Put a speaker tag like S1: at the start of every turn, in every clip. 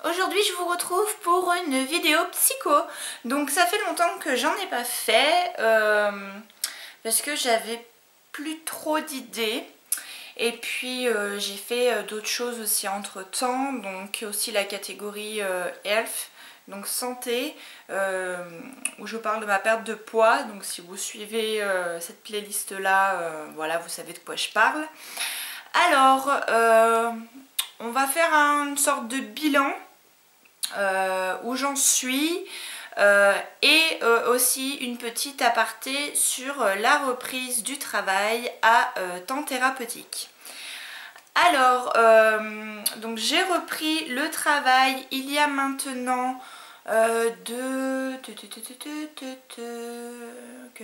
S1: Aujourd'hui je vous retrouve pour une vidéo psycho. Donc ça fait longtemps que j'en ai pas fait parce que j'avais plus trop d'idées. Et puis j'ai fait d'autres choses aussi entre temps, donc aussi la catégorie health, donc santé, où je parle de ma perte de poids. Donc si vous suivez cette playlist là, voilà, vous savez de quoi je parle. Alors on va faire une sorte de bilan où j'en suis et aussi une petite aparté sur la reprise du travail à temps thérapeutique. Alors, donc j'ai repris le travail il y a maintenant que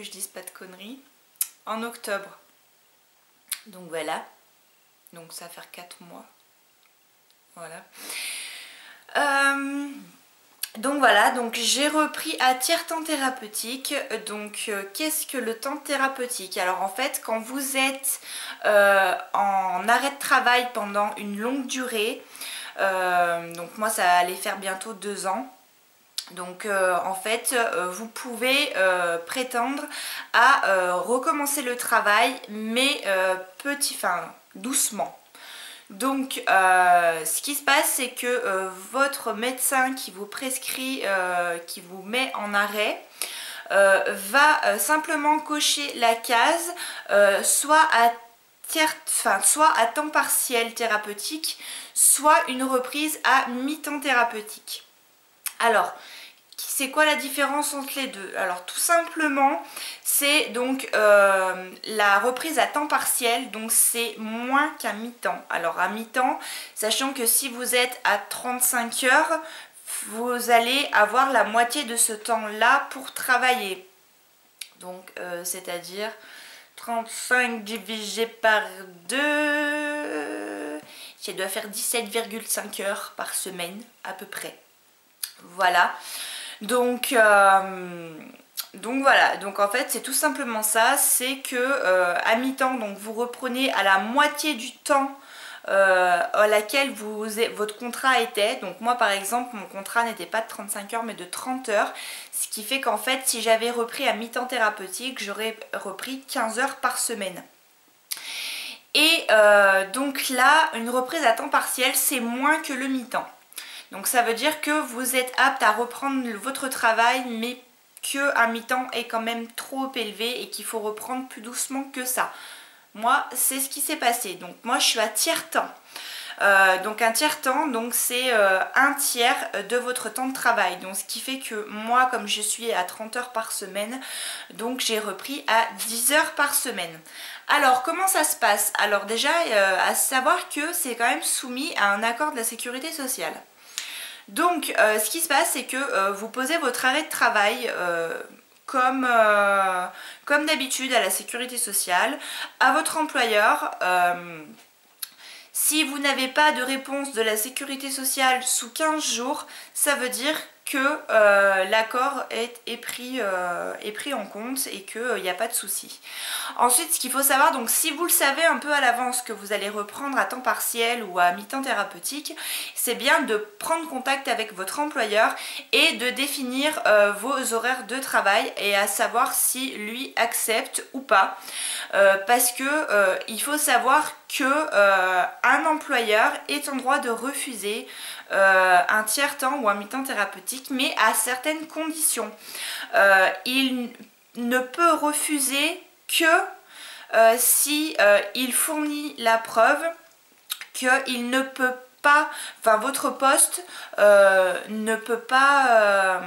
S1: je dise pas de conneries, en octobre. Donc voilà, donc ça va faire 4 mois. Voilà. Donc voilà, donc j'ai repris à tiers-temps thérapeutique. Donc qu'est-ce que le temps thérapeutique? Alors en fait, quand vous êtes en arrêt de travail pendant une longue durée, donc moi ça allait faire bientôt 2 ans. Donc en fait vous pouvez prétendre à recommencer le travail, mais doucement. Donc ce qui se passe, c'est que votre médecin qui vous prescrit, qui vous met en arrêt, va simplement cocher la case soit à temps partiel thérapeutique, soit une reprise à mi-temps thérapeutique. Alors, c'est quoi la différence entre les deux? Alors tout simplement, c'est donc la reprise à temps partiel, donc c'est moins qu'à mi-temps. Alors à mi-temps, sachant que si vous êtes à 35 heures, vous allez avoir la moitié de ce temps-là pour travailler. Donc c'est-à-dire 35 divisé par 2, ça doit faire 17,5 heures par semaine à peu près. Voilà. Donc voilà, donc en fait c'est tout simplement ça, c'est que à mi-temps, donc vous reprenez à la moitié du temps à laquelle votre contrat était. Donc moi par exemple mon contrat n'était pas de 35 heures mais de 30 heures, ce qui fait qu'en fait si j'avais repris à mi-temps thérapeutique, j'aurais repris 15 heures par semaine. Et donc là, une reprise à temps partiel, c'est moins que le mi-temps. Donc ça veut dire que vous êtes apte à reprendre votre travail, mais qu'un mi-temps est quand même trop élevé et qu'il faut reprendre plus doucement que ça. Moi, c'est ce qui s'est passé. Donc moi, je suis à tiers-temps. Donc un tiers-temps, donc c'est un tiers de votre temps de travail. Donc ce qui fait que moi, comme je suis à 30 heures par semaine, donc j'ai repris à 10 heures par semaine. Alors comment ça se passe? Alors déjà, à savoir que c'est quand même soumis à un accord de la sécurité sociale. Donc ce qui se passe, c'est que vous posez votre arrêt de travail comme d'habitude à la sécurité sociale, à votre employeur. Si vous n'avez pas de réponse de la sécurité sociale sous 15 jours, ça veut dire que l'accord est pris en compte et qu'il n'y a pas de souci. Ensuite, ce qu'il faut savoir, donc si vous le savez un peu à l'avance que vous allez reprendre à temps partiel ou à mi-temps thérapeutique, c'est bien de prendre contact avec votre employeur et de définir vos horaires de travail et à savoir si lui accepte ou pas. Parce que il faut savoir que un employeur est en droit de refuser un tiers-temps ou un mi-temps thérapeutique, mais à certaines conditions. Il ne peut refuser que si il fournit la preuve qu'il ne peut pas, enfin votre poste ne peut pas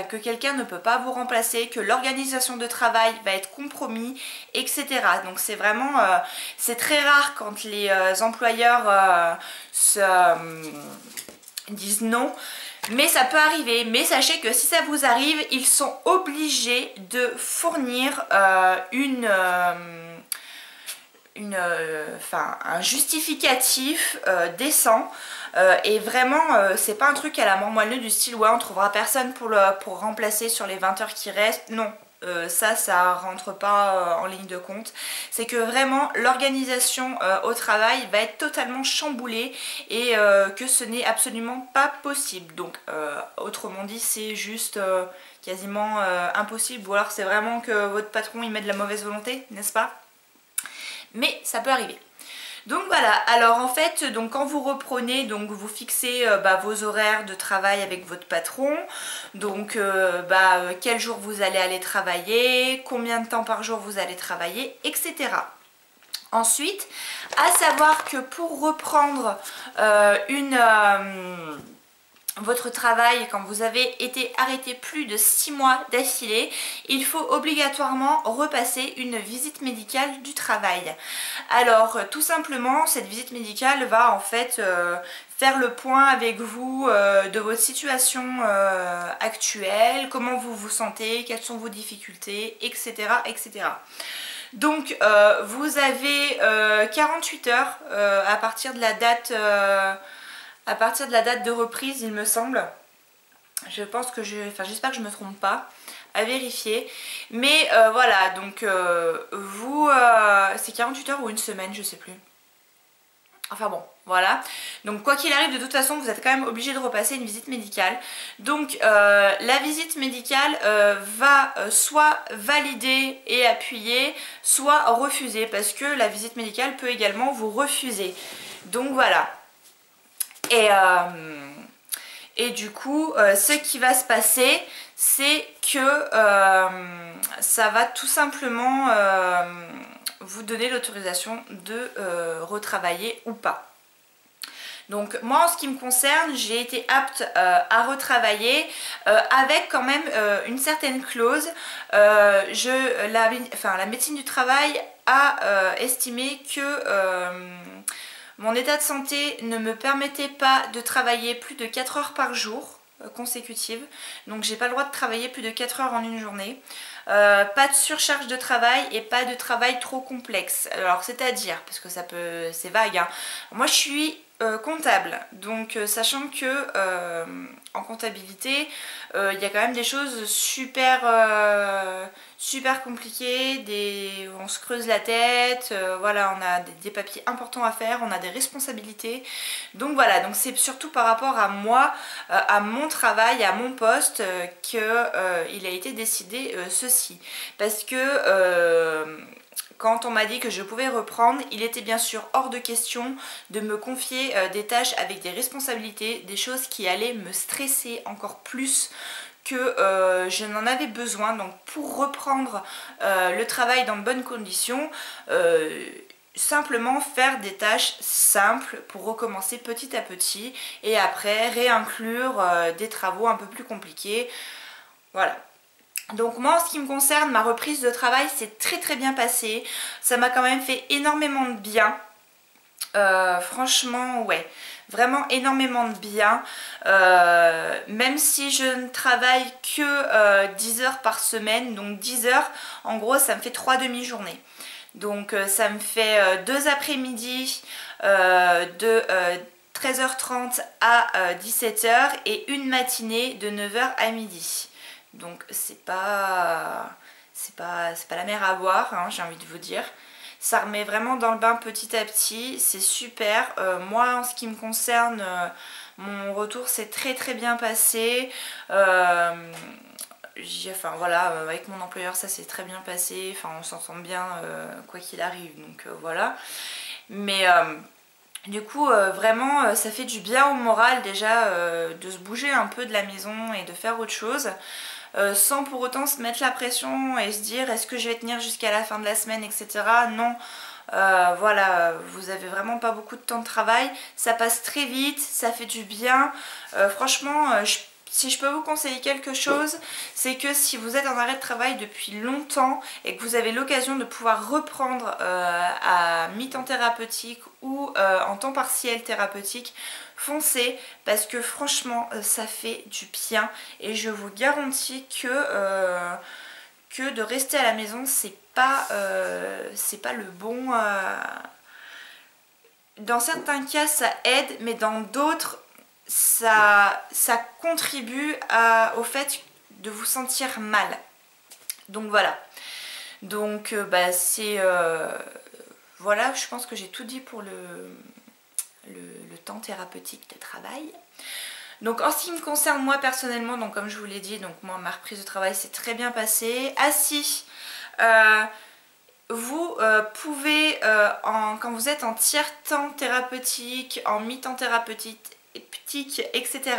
S1: que quelqu'un ne peut pas vous remplacer, que l'organisation de travail va être compromis, etc. Donc c'est vraiment, c'est très rare quand les employeurs disent non, mais ça peut arriver. Mais sachez que si ça vous arrive, ils sont obligés de fournir un justificatif décent. Et vraiment c'est pas un truc à la mort moelleux du style ouais on trouvera personne pour remplacer sur les 20 heures qui restent. Non, ça rentre pas en ligne de compte. C'est que vraiment l'organisation au travail va être totalement chamboulée et que ce n'est absolument pas possible. Donc autrement dit, c'est juste quasiment impossible, ou alors c'est vraiment que votre patron il met de la mauvaise volonté, n'est-ce pas? Mais ça peut arriver. Donc voilà, alors en fait, donc quand vous reprenez, donc vous fixez vos horaires de travail avec votre patron, donc quel jour vous allez aller travailler, combien de temps par jour vous allez travailler, etc. Ensuite, à savoir que pour reprendre votre travail, quand vous avez été arrêté plus de 6 mois d'affilée, il faut obligatoirement repasser une visite médicale du travail. Alors tout simplement, cette visite médicale va en fait faire le point avec vous de votre situation actuelle, comment vous vous sentez, quelles sont vos difficultés, etc. etc. Donc vous avez 48 heures à partir de la date de reprise, il me semble. Je pense que j'espère que je me trompe pas, à vérifier. Mais voilà, donc c'est 48 heures ou une semaine, je sais plus. Enfin bon, voilà. Donc quoi qu'il arrive, de toute façon, vous êtes quand même obligé de repasser une visite médicale. Donc la visite médicale va soit valider et appuyer, soit refuser, parce que la visite médicale peut également vous refuser. Donc voilà. Et du coup, ce qui va se passer, c'est que ça va tout simplement vous donner l'autorisation de retravailler ou pas. Donc moi, en ce qui me concerne, j'ai été apte à retravailler avec quand même une certaine clause. La médecine du travail a estimé que mon état de santé ne me permettait pas de travailler plus de 4 heures par jour consécutives. Donc j'ai pas le droit de travailler plus de 4 heures en une journée. Pas de surcharge de travail et pas de travail trop complexe. Alors c'est-à-dire, parce que c'est vague, hein. Moi je suis comptable, donc sachant que en comptabilité il y a quand même des choses super compliquées, on se creuse la tête, voilà, on a des papiers importants à faire, on a des responsabilités, donc voilà, donc c'est surtout par rapport à moi, à mon travail, à mon poste qu'il a été décidé ceci, parce que quand on m'a dit que je pouvais reprendre, il était bien sûr hors de question de me confier des tâches avec des responsabilités, des choses qui allaient me stresser encore plus que je n'en avais besoin. Donc pour reprendre le travail dans de bonnes conditions, simplement faire des tâches simples pour recommencer petit à petit et après réinclure des travaux un peu plus compliqués. Voilà. Donc moi, en ce qui me concerne, ma reprise de travail s'est très bien passée. Ça m'a quand même fait énormément de bien. Franchement, ouais, vraiment énormément de bien. Même si je ne travaille que 10 heures par semaine, donc 10 heures, en gros, ça me fait 3 demi-journées. Donc ça me fait 2 après-midi de 13h30 à 17h et une matinée de 9h à midi. Donc c'est pas la mer à boire, hein, j'ai envie de vous dire. Ça remet vraiment dans le bain petit à petit, c'est super. Moi, en ce qui me concerne, mon retour s'est très bien passé. Enfin voilà, avec mon employeur ça s'est très bien passé, enfin on s'entend bien quoi qu'il arrive, donc voilà. Mais du coup vraiment ça fait du bien au moral déjà de se bouger un peu de la maison et de faire autre chose. Sans pour autant se mettre la pression et se dire est-ce que je vais tenir jusqu'à la fin de la semaine, etc. Non, voilà, vous avez vraiment pas beaucoup de temps de travail, ça passe très vite, ça fait du bien. Franchement, si je peux vous conseiller quelque chose, c'est que si vous êtes en arrêt de travail depuis longtemps et que vous avez l'occasion de pouvoir reprendre à mi-temps thérapeutique ou en temps partiel thérapeutique, foncez, parce que franchement ça fait du bien et je vous garantis que de rester à la maison c'est pas le bon. Dans certains cas ça aide, mais dans d'autres ça contribue au fait de vous sentir mal. Donc voilà. Donc c'est... voilà, je pense que j'ai tout dit pour le temps thérapeutique de travail. Donc en ce qui me concerne moi personnellement, donc comme je vous l'ai dit, donc moi ma reprise de travail s'est très bien passée. Ah si, vous pouvez, quand vous êtes en tiers-temps thérapeutique, en mi-temps thérapeutique, etc.,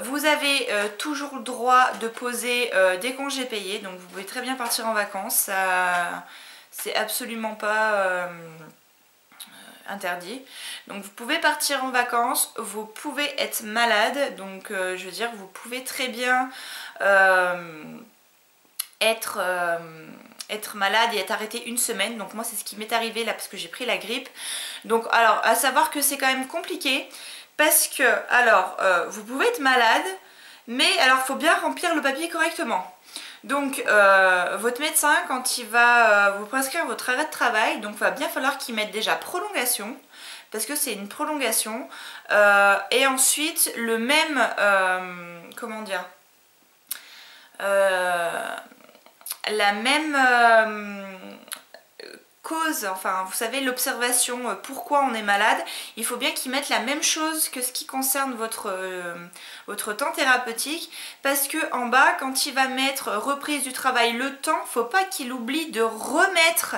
S1: vous avez toujours le droit de poser des congés payés. Donc vous pouvez très bien partir en vacances, c'est absolument pas... interdit. Donc vous pouvez partir en vacances, vous pouvez être malade, donc je veux dire vous pouvez très bien être malade et être arrêté une semaine. Donc moi c'est ce qui m'est arrivé là parce que j'ai pris la grippe. Donc alors à savoir que c'est quand même compliqué parce que alors vous pouvez être malade mais alors il faut bien remplir le papier correctement. Donc votre médecin quand il va vous prescrire votre arrêt de travail, donc il va bien falloir qu'il mette déjà prolongation parce que c'est une prolongation et ensuite le même comment dire la même cause, enfin vous savez l'observation pourquoi on est malade, il faut bien qu'ils mettent la même chose que ce qui concerne votre temps thérapeutique parce que en bas quand il va mettre reprise du travail le temps, faut pas qu'il oublie de remettre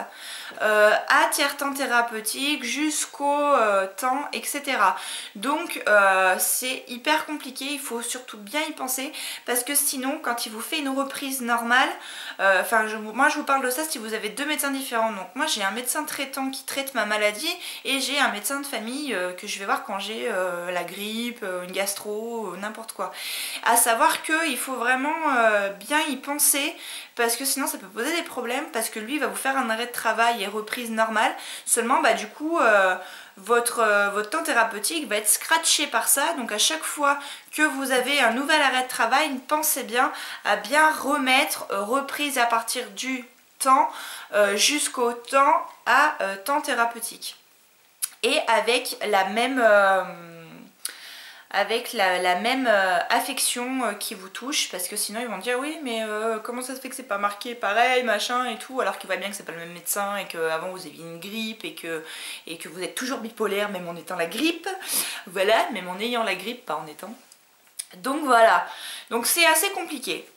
S1: à tiers-temps thérapeutique jusqu'au temps etc. Donc c'est hyper compliqué, il faut surtout bien y penser parce que sinon quand il vous fait une reprise normale, moi je vous parle de ça si vous avez deux médecins différents. Donc moi j'ai un médecin traitant qui traite ma maladie et j'ai un médecin de famille que je vais voir quand j'ai la grippe, une gastro, n'importe quoi. À savoir qu'il faut vraiment bien y penser parce que sinon ça peut poser des problèmes parce que lui il va vous faire un arrêt de travail et reprise normale. Seulement du coup votre temps thérapeutique va être scratché par ça. Donc à chaque fois que vous avez un nouvel arrêt de travail, pensez bien à bien remettre reprise à partir du temps jusqu'au temps à temps thérapeutique et avec la même affection qui vous touche parce que sinon ils vont dire oui mais comment ça se fait que c'est pas marqué pareil machin et tout alors qu'il voit bien que c'est pas le même médecin et qu'avant vous aviez une grippe et que vous êtes toujours bipolaire même en étant la grippe, voilà, même en ayant la grippe, pas en étant. Donc voilà, donc c'est assez compliqué.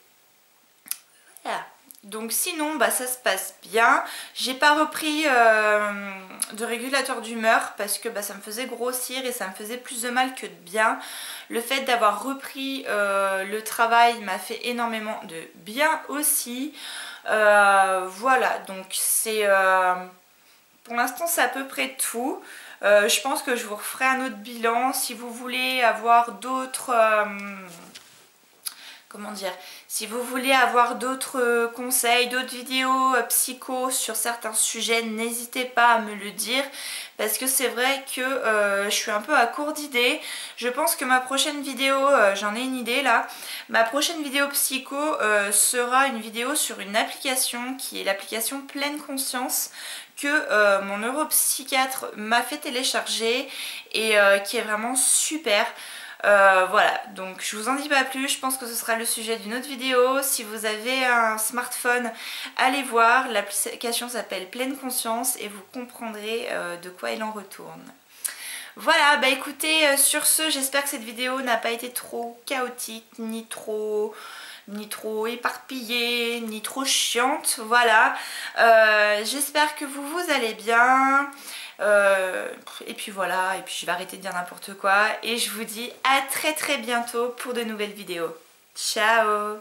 S1: Voilà. Donc sinon ça se passe bien. J'ai pas repris de régulateur d'humeur parce que ça me faisait grossir et ça me faisait plus de mal que de bien. Le fait d'avoir repris le travail m'a fait énormément de bien aussi. Voilà, donc c'est pour l'instant c'est à peu près tout. Je pense que je vous referai un autre bilan si vous voulez avoir d'autres... comment dire, si vous voulez avoir d'autres conseils, d'autres vidéos psycho sur certains sujets, n'hésitez pas à me le dire parce que c'est vrai que je suis un peu à court d'idées. Je pense que ma prochaine vidéo, j'en ai une idée là, ma prochaine vidéo psycho sera une vidéo sur une application qui est l'application Pleine Conscience que mon neuropsychiatre m'a fait télécharger et qui est vraiment super. Voilà, donc je vous en dis pas plus, je pense que ce sera le sujet d'une autre vidéo. Si vous avez un smartphone, allez voir, l'application s'appelle Pleine Conscience et vous comprendrez de quoi il en retourne. Voilà, écoutez, sur ce, j'espère que cette vidéo n'a pas été trop chaotique, ni trop éparpillée, ni trop chiante, voilà. J'espère que vous allez bien. Et puis voilà, et puis je vais arrêter de dire n'importe quoi et je vous dis à très bientôt pour de nouvelles vidéos. Ciao.